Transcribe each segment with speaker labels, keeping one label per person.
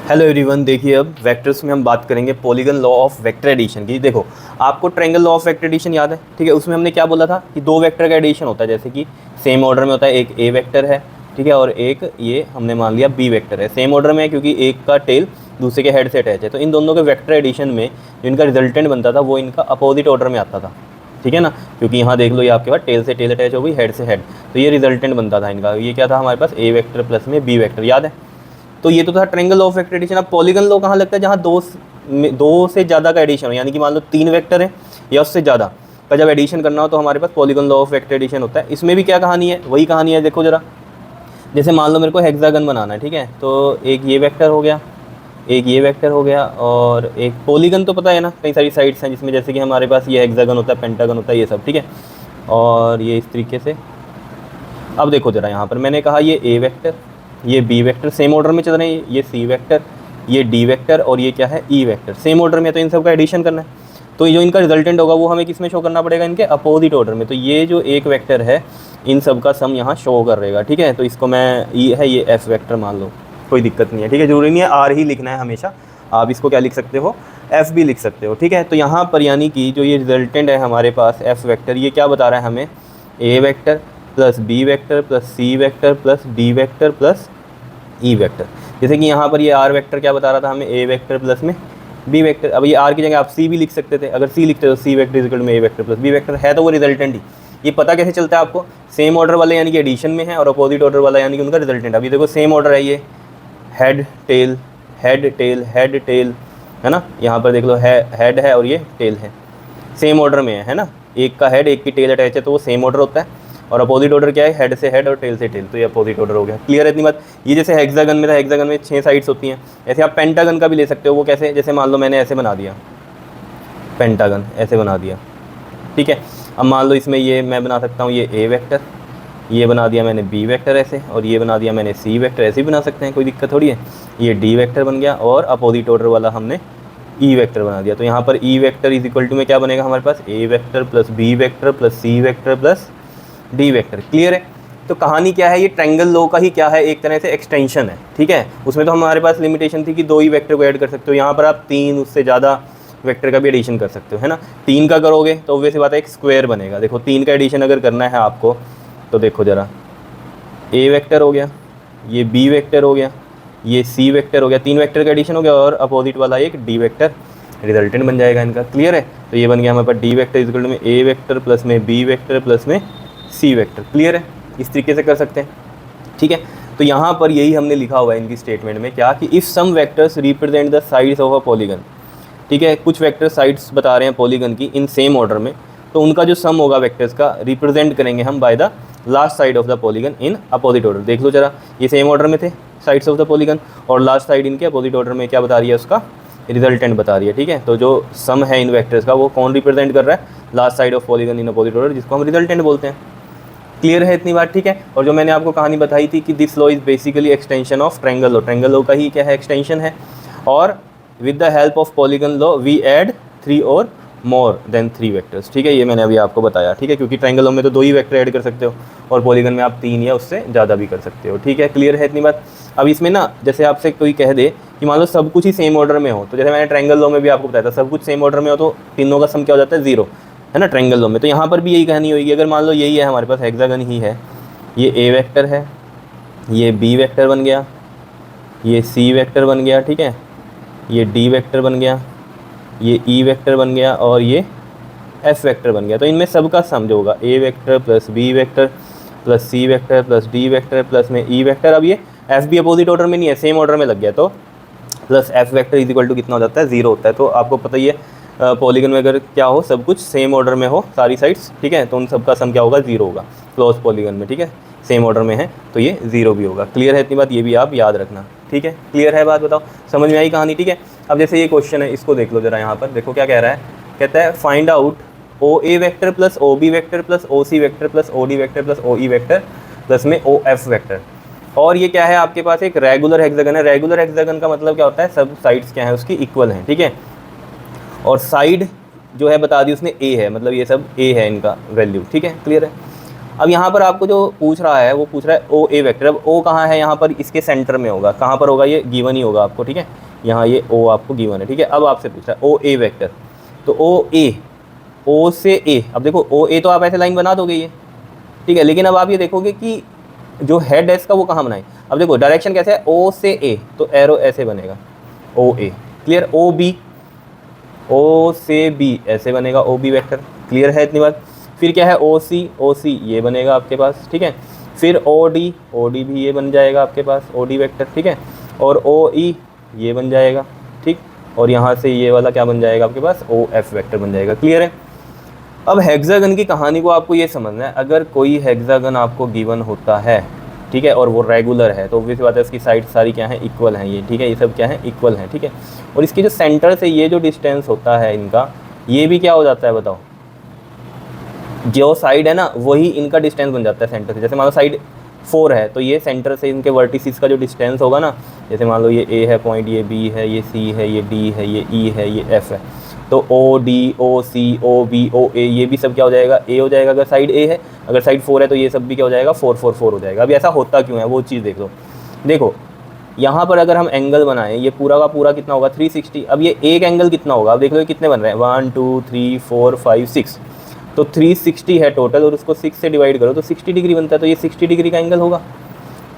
Speaker 1: Hello everyone, देखिए अब vectors में हम बात करेंगे polygon law of vector addition की। देखो, आपको triangle law of vector addition याद है, ठीक है। उसमें हमने क्या बोला था कि दो वेक्टर का एडिशन होता है, जैसे कि सेम ऑर्डर में होता है, एक ए वेक्टर है, ठीक है, और एक ये हमने मान लिया बी वेक्टर है। सेम ऑर्डर में है क्योंकि एक का टेल दूसरे के हेड से अटैच है, तो इन दोनों के वेक्टर एडिशन में जो इनका रिजल्टेंट बनता था वो इनका अपोजिट ऑर्डर में आता था, ठीक है ना। क्योंकि यहाँ देख लो, ये आपके पास टेल से टेल अटैच हो गई, हेड से हेड, तो ये रिजल्टेंट बनता था इनका। ये क्या था हमारे पास, ए वेक्टर प्लस में बी वेक्टर, याद है। तो ये तो था triangle law of vector addition. अब पॉलीगन लॉ कहाँ लगता है, जहाँ दो से ज़्यादा का एडिशन हो, यानी कि मान लो 3 वेक्टर है या उससे ज़्यादा का जब एडिशन करना हो तो हमारे पास polygon law of vector addition होता है। इसमें भी क्या कहानी है, वही कहानी है। देखो जरा, जैसे मान लो मेरे को हेक्सागन बनाना है, ठीक है, तो एक ये वेक्टर हो गया, एक ये वेक्टर हो गया, और एक पॉलीगन तो पता है ना, कई सारी साइड्स हैं जिसमें जैसे कि हमारे पास ये हेक्सागन होता है, पेंटागन होता है, ये सब, ठीक है। और ये इस तरीके से। अब देखो जरा, यहाँ पर मैंने कहा ये ए वेक्टर, ये बी वेक्टर सेम ऑर्डर में चल रहे हैं, ये सी वेक्टर, ये डी वेक्टर, और ये क्या है, ई वेक्टर, सेम ऑर्डर में। तो इन सब का एडिशन करना है, तो जो इनका रिजल्टेंट होगा वो हमें किस में शो करना पड़ेगा, इनके अपोजिट ऑर्डर में। तो ये जो एक वेक्टर है इन सब का सम यहाँ शो कर रहेगा, ठीक है। तो इसको मैं ई है, ये एफ वेक्टर मान लो, कोई दिक्कत नहीं है, ठीक है। जरूरी नहीं है आर ही लिखना है हमेशा, आप इसको क्या लिख सकते हो, एफ भी लिख सकते हो, ठीक है। तो यहाँ पर यानी कि जो ये रिजल्टेंट है हमारे पास एफ वेक्टर, ये क्या बता रहा है हमें, A vector plus B vector plus C vector plus D vector plus E vector. जैसे कि यहाँ पर ये आर वेक्टर क्या बता रहा था हमें, ए वेक्टर प्लस में बी वेक्टर। अब ये आर की जगह आप सी भी लिख सकते थे, अगर सी लिखते तो सी वेक्टर इक्वल में A vector plus B vector है, तो वो रिजल्टेंट ही। ये पता कैसे चलता है आपको, सेम ऑर्डर वाले यानी कि एडिशन में है, और अपोजिट ऑर्डर वाला यानी कि उनका रिजल्टेंट। अभी देखो सेम ऑर्डर है, ये head tail head tail head tail, है ना। यहाँ पर देख लो हेड है और ये टेल है, सेम ऑर्डर में है ना। एक का हेड एक की टेल अटैच है, तो वो सेम ऑर्डर होता है। और अपोजिट ऑर्डर क्या है, हेड से हेड और टेल से टेल, तो ये अपोजिट ऑर्डर हो गया। क्लियर है इतनी बात। ये जैसे हेक्सागन में था, हेक्सागन में 6 साइड्स होती हैं, ऐसे आप पेंटागन का भी ले सकते हो। वो कैसे, जैसे मान लो मैंने ऐसे बना दिया पेंटागन, ऐसे बना दिया, ठीक है। अब मान लो इसमें ये मैं बना सकता हूँ, ये ए वेक्टर, ये बना दिया मैंने बी वेक्टर ऐसे, और ये बना दिया मैंने सी वेक्टर, ऐसे भी बना सकते हैं, कोई दिक्कत थोड़ी है। ये डी वेक्टर बन गया, और अपोजिट ऑर्डर वाला हमने ई वेक्टर बना दिया। तो यहाँ पर E vector is equal to में क्या बनेगा हमारे पास, A vector plus B vector plus C vector plus D vector. Clear है। तो कहानी क्या है, ये ट्रायंगल लॉ का ही क्या है, एक तरह से एक्सटेंशन है, ठीक है। उसमें तो हमारे पास लिमिटेशन थी कि 2 ही वेक्टर को ऐड कर सकते हो, यहाँ पर आप 3 उससे ज़्यादा वेक्टर का भी एडिशन कर सकते हो, है ना। 3 का करोगे तो वैसे बात है एक स्क्वायर बनेगा। देखो 3 का एडिशन अगर करना है आपको, तो देखो ज़रा, ए वेक्टर हो गया, ये बी वेक्टर हो गया, ये सी वेक्टर हो गया, 3 वेक्टर का एडिशन हो गया, और अपोजिट वाला एक डी वेक्टर, रिजल्टेंट बन जाएगा इनका। क्लियर है। तो ये बन गया हमारे पास D vector is equal to में ए वेक्टर प्लस में बी वेक्टर प्लस में सी वेक्टर। क्लियर है। इस तरीके से कर सकते हैं, ठीक है। तो यहाँ पर यही हमने लिखा हुआ है इनकी स्टेटमेंट में, क्या कि if some vectors represent the sides of a polygon, ठीक है। कुछ वेक्टर साइड्स बता रहे हैं पॉलीगन की इन सेम ऑर्डर में, तो उनका जो सम होगा वेक्टर्स का रिप्रेजेंट करेंगे हम by the last side of the polygon in opposite order. देख लो जरा, ये सेम ऑर्डर में थे साइड्स ऑफ द पॉलीगन, और लास्ट साइड इनके अपोजिट ऑर्डर में क्या बता रही है, उसका रिजल्टेंट बता रही है, ठीक है। तो जो सम है इन वेक्टर्स का वो कौन रिप्रेजेंट कर रहा है, last side of polygon in opposite order, जिसको हम रिजल्टेंट बोलते हैं। क्लियर है इतनी बात, ठीक है। और जो मैंने आपको कहानी बताई थी कि this law is basically extension of triangle law, triangle law का ही क्या है, एक्सटेंशन है। और with the help of polygon law we add 3 और मोर देन 3 वेक्टर्स, ठीक है। ये मैंने अभी आपको बताया, ठीक है, क्योंकि ट्रायंगल लॉ में तो 2 ही वेक्टर ऐड कर सकते हो, और पॉलीगन में आप 3 या उससे ज़्यादा भी कर सकते हो, ठीक है। क्लियर है इतनी बात। अब इसमें ना, जैसे आपसे कोई कह दे कि मान लो सब कुछ ही सेम ऑर्डर में हो, तो जैसे मैंने ट्रायंगल लॉ में भी आपको बताया था, सब कुछ सेम ऑर्डर में हो तो तीनों का सम क्या हो जाता है, 0, है ना, ट्रायंगल लॉ में। तो यहाँ पर भी यही कहानी होगी। अगर मान लो यही है हमारे पास, हेक्सागन ही है, ये ए वेक्टर है, ये बी वेक्टर बन गया, ये सी वेक्टर बन गया, ठीक है, ये डी वेक्टर बन गया, ये ई वेक्टर बन गया, और ये एफ वेक्टर बन गया। तो इनमें सबका सम जो होगा, A vector plus B vector plus C vector plus D vector plus में ई वेक्टर। अब ये एफ भी अपोजिट ऑर्डर में नहीं है, सेम ऑर्डर में लग गया, तो plus F vector is equal to कितना हो जाता है, 0 होता है। तो आपको पता ही है पॉलीगन में अगर क्या हो, सब कुछ सेम ऑर्डर में हो सारी साइड्स, ठीक है, तो उन सबका सम क्या होगा, 0 होगा क्लोज पॉलीगन में, ठीक है। सेम ऑर्डर में है तो ये 0 भी होगा। क्लियर है इतनी बात, ये भी आप याद रखना, ठीक है। क्लियर है बात, बताओ समझ में आई कहानी, ठीक है। अब जैसे ये क्वेश्चन है, इसको देख लो जरा, यहाँ पर देखो क्या कह रहा है, कहता है find out O A vector plus O B vector plus O C vector plus O D vector plus O E vector plus में ओ एफ वेक्टर। और ये क्या है आपके पास, एक रेगुलर हेक्सागन है। रेगुलर हेक्सागन का मतलब क्या होता है, सब साइड्स क्या है उसकी इक्वल हैं, ठीक है। और साइड जो है बता दी उसने ए है, मतलब ये सब ए है इनका वैल्यू, ठीक है। क्लियर है। अब यहाँ पर आपको जो पूछ रहा है वो पूछ रहा है ओ ए वेक्टर। अब ओ कहाँ है, यहाँ पर इसके सेंटर में होगा। कहाँ पर होगा, ये गिवन ही होगा आपको, ठीक है। यहाँ ये ओ आपको गिवन है, ठीक है। अब आपसे पूछ रहा है ओ ए वेक्टर, तो ओ ए, ओ से ए, अब देखो ओ ए तो आप ऐसे लाइन बना दोगे ये, ठीक है। लेकिन अब आप ये देखोगे कि जो हेड है इसका वो कहाँ बनाए। अब देखो डायरेक्शन कैसे है, ओ से ए, तो एरो ऐसे बनेगा ओ ए, क्लियर। ओ बी, ओ से बी ऐसे बनेगा ओ बी वेक्टर, क्लियर है इतनी बात। फिर क्या है ओ सी ये बनेगा आपके पास, ठीक है। फिर ओ डी भी ये बन जाएगा आपके पास ओ डी वेक्टर, ठीक है। और ओ ई ये बन जाएगा, ठीक। और यहाँ से ये वाला क्या बन जाएगा आपके पास, ओ एफ वेक्टर बन जाएगा, क्लियर है। अब हेक्सागन की कहानी को आपको ये समझना है। अगर कोई हेक्सागन आपको गिवन होता है, ठीक है, और वो रेगुलर है, तो ऑब्वियस बात है इसकी साइड सारी क्या है, इक्वल हैं ये, ठीक है। ये सब क्या है, इक्वल हैं, ठीक है। और इसके जो सेंटर से ये जो डिस्टेंस होता है इनका, ये भी क्या हो जाता है बताओ, जो साइड है ना वही इनका डिस्टेंस बन जाता है सेंटर से। जैसे मान लो साइड 4 है, तो ये सेंटर से इनके वर्टिसेस का जो डिस्टेंस होगा ना, जैसे मान लो ये ए है पॉइंट, ये बी है, ये सी है, ये डी है, ये ई है, ये एफ है, तो ओ डी, ओ सी, ओ बी, ओ ए, ये भी सब क्या हो जाएगा, ए हो जाएगा अगर साइड ए है। अगर साइड 4 है तो ये सब भी क्या हो जाएगा, 4 4 4 हो जाएगा। अब ऐसा होता क्यों है वो चीज़ देख लो। देखो यहाँ पर अगर हम एंगल बनाएं, ये पूरा का पूरा कितना होगा 360। अब ये एक एंगल कितना होगा, अब देख लो कितने बन रहे हैं, 1 2 3 4 5 6, तो 360 है टोटल, और उसको 6 से डिवाइड करो तो 60 डिग्री बनता है। तो ये 60 डिग्री का एंगल होगा।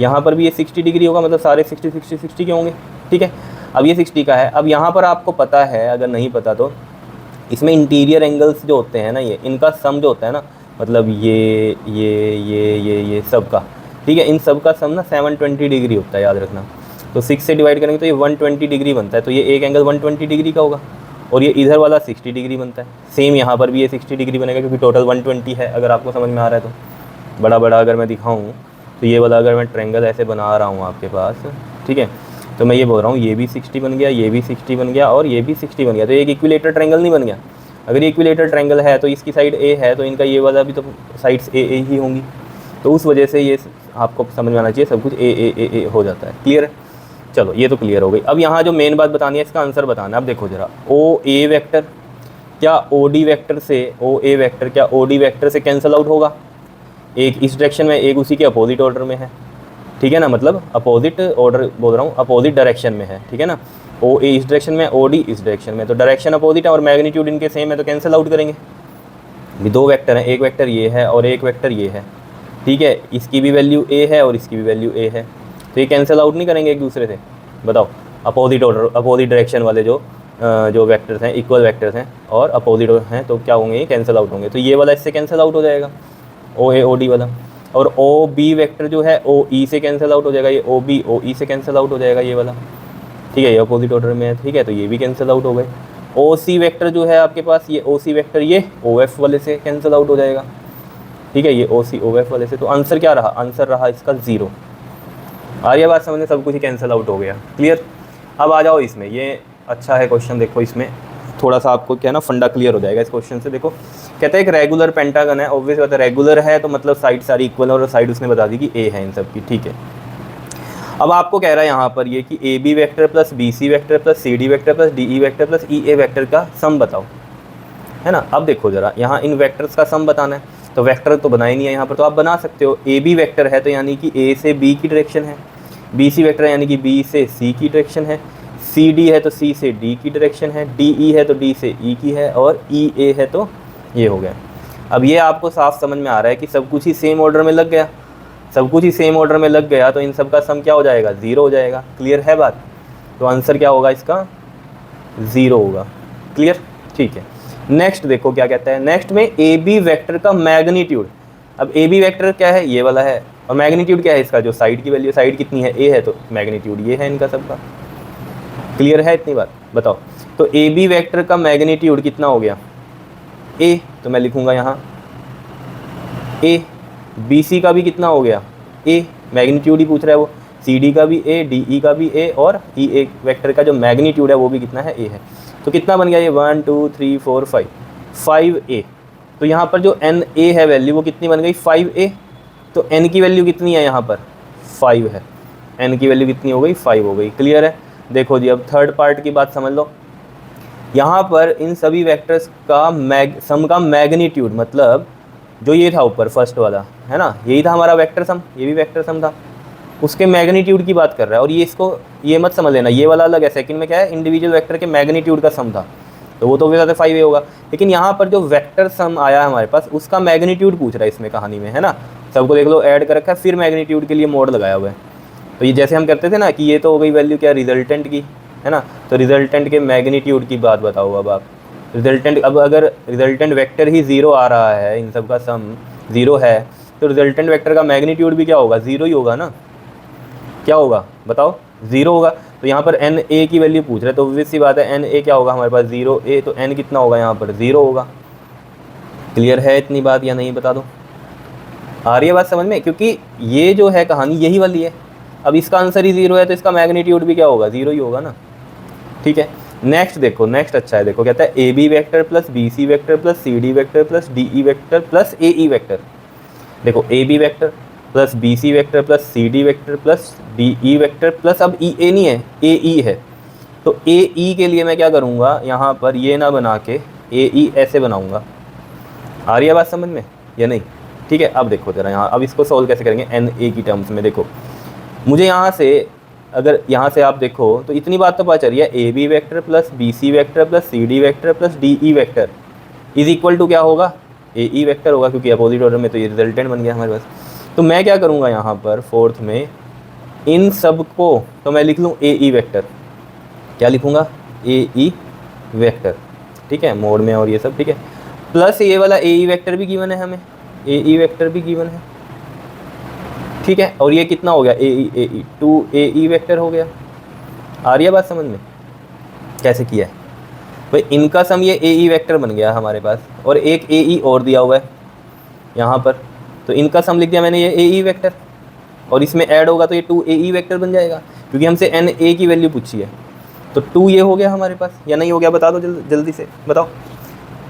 Speaker 1: यहाँ पर भी ये 60 डिग्री होगा, मतलब सारे 60 60 60 के होंगे, ठीक है। अब ये 60 का है। अब यहाँ पर आपको पता है, अगर नहीं पता तो इसमें इंटीरियर एंगल्स जो होते हैं ना, ये इनका सम जो होता है ना, मतलब ये सब का, ठीक है, इन सब का सम ना 720 डिग्री होता है, याद रखना। तो 6 से डिवाइड करेंगे तो ये 120 डिग्री बनता है। तो ये एक एंगल 120 डिग्री का होगा, और ये इधर वाला 60 डिग्री बनता है। सेम यहाँ पर भी ये 60 डिग्री बनेगा, क्योंकि टोटल 120 है, अगर आपको समझ में आ रहा है तो। बड़ा बड़ा अगर मैं दिखाऊँ तो ये वाला अगर मैं ट्रायंगल ऐसे बना रहा हूँ आपके पास, ठीक है, तो मैं ये बोल रहा हूँ ये भी 60 बन गया, ये भी 60 बन गया, और ये भी 60 बन गया। तो एक इक्विलेटर ट्रायंगल नहीं बन गया। अगर ये इक्विलेटर ट्रायंगल है तो इसकी साइड ए है, तो इनका ये वाला भी तो साइड्स ए ही होंगी। तो उस वजह से ये आपको समझ में आना चाहिए, सब कुछ ए हो जाता है, क्लियर है। चलो ये तो क्लियर हो गई। अब यहाँ जो मेन बात बतानी है, इसका आंसर बताना है। अब देखो जरा, ओ ए वेक्टर क्या ओ डी वेक्टर से, ओ ए वेक्टर क्या ओ डी वेक्टर से कैंसिल आउट होगा। एक इस डायरेक्शन में, एक उसी के अपोजिट ऑर्डर में है, ठीक है ना, मतलब अपोजिट ऑर्डर बोल रहा हूँ, अपोजिट डायरेक्शन में है, ठीक है ना। ओ ए इस डायरेक्शन में, ओ डी इस डायरेक्शन में, तो डायरेक्शन अपोजिट है और मैग्नीट्यूड इनके सेम है, तो कैंसिल आउट करेंगे। भी दो वेक्टर हैं, एक वेक्टर ये है और एक वेक्टर ये है, ठीक है। इसकी भी वैल्यू ए है और इसकी भी वैल्यू ए है, तो ये कैंसिल आउट नहीं करेंगे एक दूसरे से। बताओ, अपोजिट ऑर्डर, अपोजिट डायरेक्शन वाले जो वेक्टर्स हैं, इक्वल वेक्टर्स हैं और अपोजिट हैं, तो क्या होंगे, ये कैंसिल आउट होंगे। तो ये वाला इससे कैंसिल आउट हो जाएगा, ओ ए ओ डी वाला। और ओ बी वेक्टर जो है ओ ई से कैंसिल आउट हो जाएगा, ये ओ बी ओ ई से कैंसिल आउट हो जाएगा ये वाला, ठीक है, ये अपोजिट ऑर्डर में है, ठीक है, तो ये भी कैंसिल आउट हो गए। ओ सी वेक्टर जो है आपके पास, ये ओ सी वेक्टर ये ओ एफ वाले से कैंसिल आउट हो जाएगा, ठीक है, ये ओ सी ओ एफ वाले से। तो आंसर क्या रहा, आंसर रहा इसका 0। आ रही है बात समझने, सब कुछ ही कैंसिल आउट हो गया, क्लियर। अब आ जाओ इसमें, ये अच्छा है क्वेश्चन, देखो इसमें थोड़ा सा आपको क्या है ना फंडा क्लियर हो जाएगा इस क्वेश्चन से। देखो कहते हैं एक रेगुलर पेंटागन है, ऑब्वियस बात है रेगुलर है तो मतलब साइड सारी इक्वल है, और साइड उसने बता दी कि ए है इन सब की, ठीक है। अब आपको कह रहा है यहाँ पर ये कि A B vector plus B C vector plus C D vector plus D E vector plus E A vector का सम बताओ, है ना। अब देखो जरा, यहाँ इन वैक्टर्स का सम बताना है, तो वेक्टर तो बना ही नहीं है यहाँ पर, तो आप बना सकते हो। ए बी वैक्टर है तो यानी कि ए से बी की डायरेक्शन है, बी सी वैक्टर यानी कि बी से सी की डायरेक्शन है, सी डी है तो सी से डी की डायरेक्शन है, डी ई है तो डी से ई की है, और ई ए है तो ये हो गया। अब ये आपको साफ समझ में आ रहा है कि सब कुछ ही सेम ऑर्डर में लग गया, सब कुछ ही सेम ऑर्डर में लग गया, तो इन सब का सम क्या हो जाएगा, 0 हो जाएगा, क्लियर है बात। तो आंसर क्या होगा इसका, 0 होगा, क्लियर, ठीक है। नेक्स्ट देखो क्या कहता है, नेक्स्ट में ए बी वैक्टर का मैग्नीट्यूड। अब ए बी वैक्टर क्या है, ये वाला है, और मैग्नीट्यूड क्या है इसका, जो साइड की वैल्यू, साइड कितनी है, ए है, तो मैग्नीट्यूड ये है इनका सबका, क्लियर है इतनी बात। बताओ, तो ए बी वैक्टर का मैग्नीट्यूड कितना हो गया, ए, तो मैं लिखूंगा यहाँ ए। बी सी का भी कितना हो गया, ए, मैग्नीट्यूड ही पूछ रहा है वो, सी डी का भी ए, डी ई का भी ए, और ई ए वैक्टर का जो मैग्नीट्यूड है वो भी कितना है, ए है। तो कितना बन गया ये, 1 2 3 4 5, 5 ए। तो यहाँ पर जो एन ए है वैल्यू वो कितनी बन गई, 5 ए। तो एन की वैल्यू कितनी है यहाँ पर, 5 है, एन की वैल्यू कितनी हो गई, 5 हो गई, क्लियर है। देखो जी, अब थर्ड पार्ट की बात समझ लो। यहाँ पर इन सभी वेक्टर्स का सम का मैग्नीट्यूड, मतलब जो ये था ऊपर फर्स्ट वाला, है ना, यही था हमारा वेक्टर सम, ये भी वेक्टर सम था, उसके मैग्नीट्यूड की बात कर रहा है। और ये इसको ये मत समझ लेना, ये वाला अलग है, सेकंड में क्या है, इंडिविजुअल वेक्टर के मैग्नीट्यूड का सम था, तो वो तो भी ज़्यादा 5a होगा। लेकिन यहाँ पर जो वेक्टर सम आया है हमारे पास, उसका मैग्नीट्यूड पूछ रहा है इसमें कहानी में, है ना, सबको देख लो ऐड कर रखा है, फिर मैग्नीट्यूड के लिए मोड लगाया हुआ है। तो ये जैसे हम करते थे ना कि ये तो हो गई वैल्यू क्या, रिजल्टेंट की, है ना, तो रिजल्टेंट के मैग्नीट्यूड की बात बताओ अब आप। रिजल्टेंट, अब अगर रिजल्टेंट वेक्टर ही ज़ीरो आ रहा है, इन सब का सम ज़ीरो है, तो रिजल्टेंट वेक्टर का मैग्नीट्यूड भी क्या होगा, ज़ीरो ही होगा ना। क्या होगा बताओ, ज़ीरो होगा। तो यहाँ पर एन ए की वैल्यू पूछ रहे हैं, तो obvious सी बात है एन ए क्या होगा हमारे पास, ज़ीरो ए, तो एन कितना होगा यहाँ पर, ज़ीरो होगा। क्लियर है इतनी बात या नहीं, बता दो, आ रही है बात समझ में, क्योंकि ये जो है कहानी यही वाली है। अब इसका आंसर ही ज़ीरो है, तो इसका मैग्नीट्यूड भी क्या होगा, ज़ीरो ही होगा ना। ठीक है, नेक्स्ट देखो, नेक्स्ट अच्छा है, देखो कहता है A B vector plus B C vector plus C D vector plus D E vector plus A E vector. देखो A B vector plus B C vector plus C D vector plus D E vector plus, अब E ए नहीं है, ए ई है, तो ए ई के लिए मैं क्या करूँगा, यहाँ पर ये ना बना के ए ई ऐसे बनाऊँगा। आ रही है बात समझ में या नहीं। ठीक है, अब देखो जरा यहाँ, अब इसको सॉल्व कैसे करेंगे एन ए की टर्म्स में। देखो मुझे यहाँ से, अगर यहाँ से आप देखो तो इतनी बात तो पता चल रही है, A B vector plus B C vector plus C D vector plus D E vector is equal to क्या होगा, ए ई वैक्टर होगा, क्योंकि अपोजिट ऑर्डर में, तो ये रिजल्टेंट बन गया हमारे पास। तो मैं क्या करूँगा यहाँ पर फोर्थ में, इन सब को तो मैं लिख लूँ ए ई वैक्टर, क्या लिखूँगा, ए ई वैक्टर। ठीक है, मोड में और ये सब, ठीक है, प्लस ये वाला ए ई वैक्टर भी गिवन है हमें, ए ई वैक्टर भी गिवन है। ठीक है, और ये कितना हो गया, ए ई टू ए ई वैक्टर हो गया। आ रही है बात समझ में कैसे किया है भाई, इनका सम ये ए ई वैक्टर बन गया हमारे पास, और एक ए ई और दिया हुआ है यहाँ पर, तो इनका सम लिख दिया मैंने ये ए ई वैक्टर, और इसमें ऐड होगा तो ये टू ए ई वैक्टर बन जाएगा, क्योंकि हमसे एन ए की वैल्यू पूछी है। तो टू ये हो गया हमारे पास या नहीं हो गया, बता दो जल्दी से बताओ,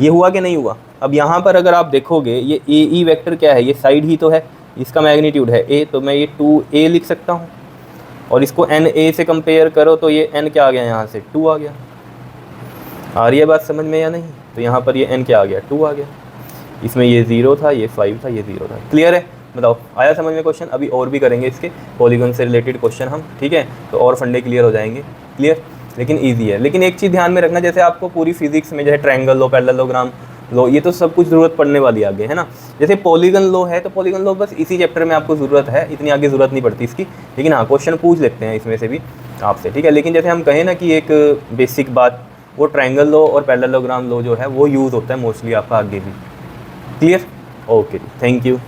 Speaker 1: ये हुआ कि नहीं हुआ। अब यहाँ पर अगर आप देखोगे ये ए ई वैक्टर क्या है, ये साइड ही तो है, इसका मैग्नीट्यूड है ए, तो मैं ये टू ए लिख सकता हूँ, और इसको एन ए से कंपेयर करो तो ये एन क्या आ गया, यहाँ से टू आ गया। आ रही है बात समझ में या नहीं। तो यहाँ पर ये एन क्या आ गया, टू आ गया, इसमें ये ज़ीरो था, ये 5 था, ये 0 था। क्लियर है, बताओ आया समझ में क्वेश्चन। अभी और भी करेंगे इसके पॉलीगन से रिलेटेड क्वेश्चन हम, ठीक है, तो और फंडे क्लियर हो जाएंगे। क्लियर, लेकिन ईजी है। लेकिन एक चीज़ ध्यान में रखना, जैसे आपको पूरी फिजिक्स में जो है ट्रायंगल लो, पैरेललोग्राम लो, ये तो सब कुछ ज़रूरत पड़ने वाली आगे, है ना। जैसे पॉलीगन लो है, तो पॉलीगन लो बस इसी चैप्टर में आपको ज़रूरत है, इतनी आगे ज़रूरत नहीं पड़ती इसकी। लेकिन हाँ, क्वेश्चन पूछ लेते हैं इसमें से भी आपसे, ठीक है। लेकिन जैसे हम कहें ना कि एक बेसिक बात, वो ट्रायंगल लो और पैरेललोग्राम लो जो है वो यूज़ होता है मोस्टली आपका आगे भी। Clear, okay, thank you.